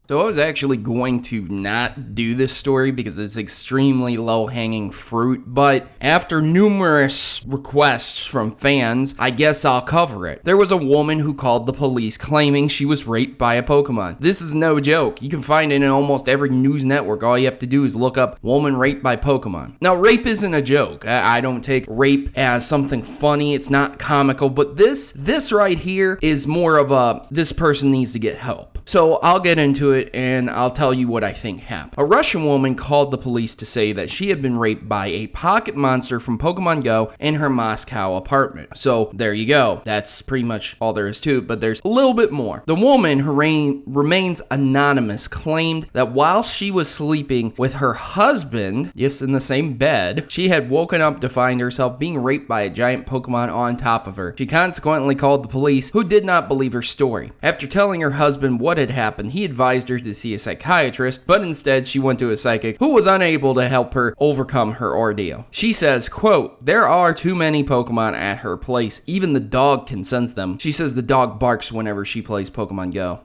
So I was actually going to not do this story because it's extremely low-hanging fruit, but after numerous requests from fans, I guess I'll cover it. There was a woman who called the police claiming she was raped by a Pokemon. This is no joke. You can find it in almost every news network. All you have to do is look up woman raped by Pokemon. Now, rape isn't a joke. I don't take rape as something funny. It's not comical, but this right here is more of a, this person needs to get help. So I'll get into it and I'll tell you what I think happened. A Russian woman called the police to say that she had been raped by a pocket monster from Pokemon Go in her Moscow apartment. So there you go. That's pretty much all there is to it, but there's a little bit more. The woman, who remains anonymous, claimed that while she was sleeping with her husband, yes, in the same bed, she had woken up to find herself being raped by a giant Pokemon on top of her. She consequently called the police, who did not believe her story. After telling her husband what had happened, he advised her to see a psychiatrist, but instead she went to a psychic who was unable to help her overcome her ordeal. She says, quote, "There are too many Pokemon at her place. Even the dog can sense them." She says the dog barks whenever she plays Pokemon Go.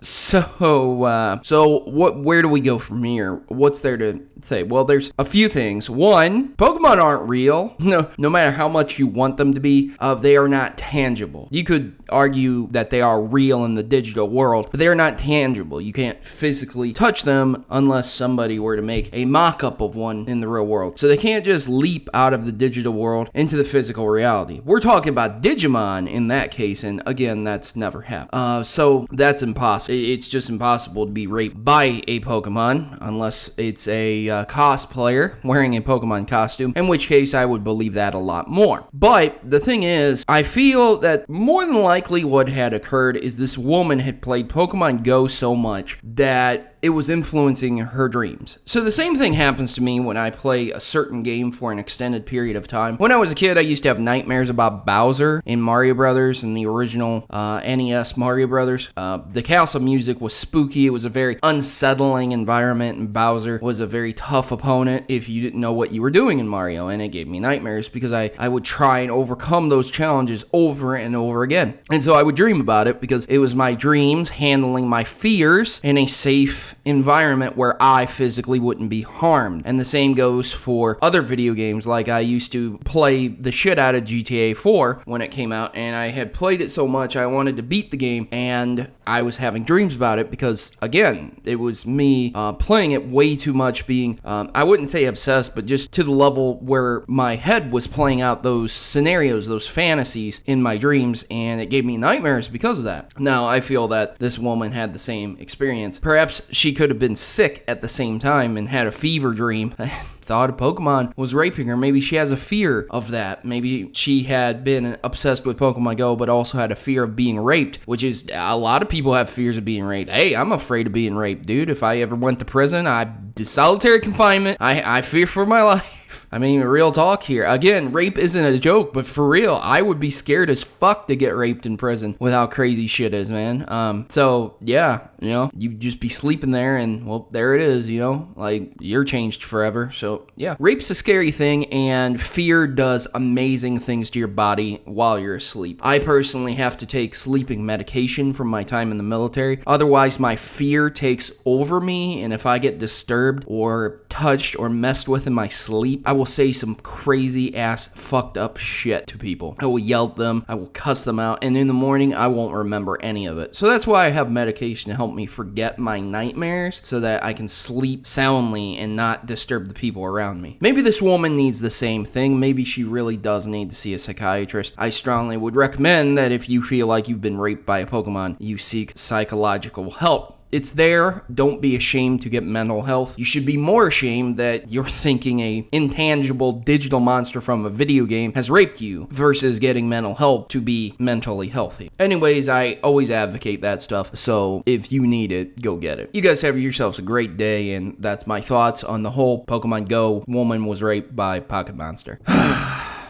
Where do we go from here? What's there to say? Well, there's a few things. One, Pokemon aren't real. No matter how much you want them to be, they are not tangible. You could argue that they are real in the digital world, but they are not tangible. You can't physically touch them unless somebody were to make a mock-up of one in the real world. So they can't just leap out of the digital world into the physical reality. We're talking about Digimon in that case, and again, that's never happened. So that's impossible. It's just impossible to be raped by a Pokemon unless it's a cosplayer wearing a Pokemon costume, in which case I would believe that a lot more. But the thing is, I feel that more than likely what had occurred is this woman had played Pokemon Go so much that it was influencing her dreams. So the same thing happens to me when I play a certain game for an extended period of time. When I was a kid, I used to have nightmares about Bowser in Mario Brothers and the original NES Mario Brothers. The castle music was spooky. It was a very unsettling environment, and Bowser was a very tough opponent if you didn't know what you were doing in Mario, and it gave me nightmares because I would try and overcome those challenges over and over again. And so I would dream about it because it was my dreams handling my fears in a safe environment where I physically wouldn't be harmed. And the same goes for other video games. Like I used to play the shit out of GTA 4 when it came out, and I had played it so much I wanted to beat the game, and I was having dreams about it because, again, it was me playing it way too much, being, I wouldn't say obsessed, but just to the level where my head was playing out those scenarios, those fantasies in my dreams, and it gave me nightmares because of that. Now, I feel that this woman had the same experience. Perhaps she could have been sick at the same time and had a fever dream. Thought a Pokemon was raping her. Maybe she has a fear of that. Maybe she had been obsessed with Pokemon Go, but also had a fear of being raped, which is, a lot of people have fears of being raped. Hey, I'm afraid of being raped, dude. If I ever went to prison, I'd do solitary confinement. I fear for my life. I mean, real talk here. Again, rape isn't a joke, but for real, I would be scared as fuck to get raped in prison with how crazy shit is, man. So, yeah, you'd just be sleeping there and, well, there it is, like, you're changed forever. So, yeah, rape's a scary thing, and fear does amazing things to your body while you're asleep. I personally have to take sleeping medication from my time in the military. Otherwise, my fear takes over me, and if I get disturbed or touched or messed with in my sleep, I will say some crazy ass fucked up shit to people. I will yell at them, I will cuss them out, and in the morning I won't remember any of it. So that's why I have medication to help me forget my nightmares so that I can sleep soundly and not disturb the people around me. Maybe this woman needs the same thing. Maybe she really does need to see a psychiatrist. I strongly would recommend that if you feel like you've been raped by a Pokemon, you seek psychological help. It's there. Don't be ashamed to get mental health. You should be more ashamed that you're thinking a intangible digital monster from a video game has raped you versus getting mental help to be mentally healthy. Anyways, I always advocate that stuff, so if you need it, go get it. You guys have yourselves a great day, and that's my thoughts on the whole Pokemon Go woman was raped by Pocket Monster.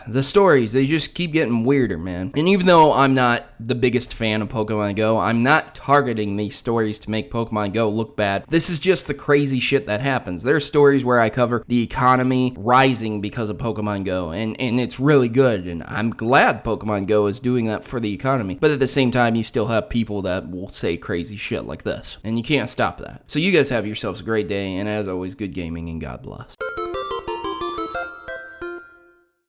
the stories, they just keep getting weirder, man. And even though I'm not the biggest fan of Pokemon Go, I'm not targeting these stories to make Pokemon Go look bad. This is just the crazy shit that happens. There are stories where I cover the economy rising because of Pokemon Go, and it's really good, and I'm glad Pokemon Go is doing that for the economy. But at the same time, you still have people that will say crazy shit like this, and you can't stop that. So you guys have yourselves a great day, and as always, good gaming, and God bless.